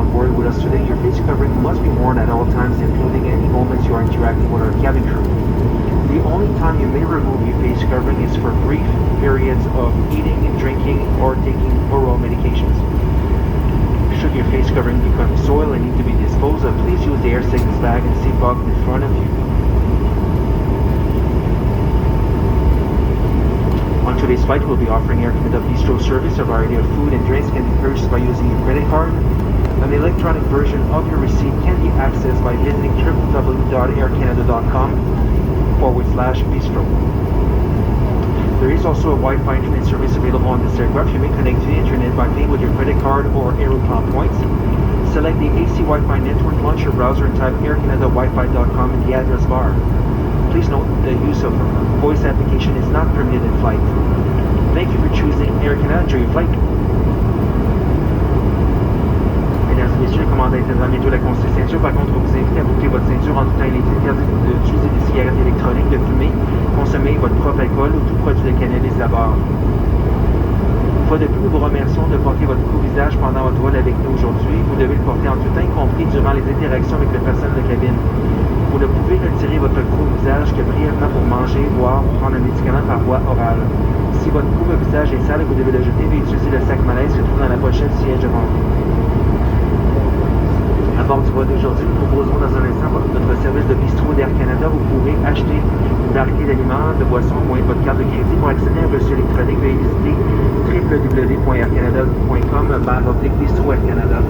on board with us today, your face covering must be worn at all times, including any moments you are interacting with our cabin crew. The only time you may remove your face covering is for brief periods of eating, drinking, or taking oral medications. Should your face covering become soiled and need to be disposed of, please use the air sickness bag and seat box in front of you. On today's flight, we'll be offering Air Canada Bistro service. A variety of food and drinks can be purchased by using your credit card. An electronic version of your receipt can be accessed by visiting www.aircanada.com/bistro. There is also a Wi-Fi internet service available on this aircraft. You may connect to the internet by paying with your credit card or Aeroplan points. Select the CYYC network, launch your browser and type aircanadawifi.com in the address bar. Please note the use of voice application is not permitted in flight. Thank you for choosing Air Canada during your flight. Mesdames et messieurs, commandant intendant bientôt la consigne ceinture. Par contre, vous invitez à boucler votre ceinture en tout temps. Il est interdit d'utiliser des cigarettes électroniques, de fumer, consommer votre propre alcool ou tout produit de cannabis à bord. Une fois de plus, nous vous remercions de porter votre couvre-visage pendant votre vol avec nous aujourd'hui. Vous devez le porter en tout temps, y compris durant les interactions avec le personnel de cabine. Vous ne pouvez retirer votre couvre-visage que brièvement pour manger, boire ou prendre un médicament par voie orale. Si votre couvre-visage est sale, vous devez le jeter et utiliser le sac malaise qui se trouve dans la pochette du siège devant vous. À bord du vol d'aujourd'hui, nous proposerons dans un instant notre service de bistrot d'Air Canada. Vous pourrez acheter une variété d'aliments, de boissons, moyen de votre carte de crédit. Pour accéder à un reçu électronique, veuillez visiter www.aircanada.com/bistrot Air Canada.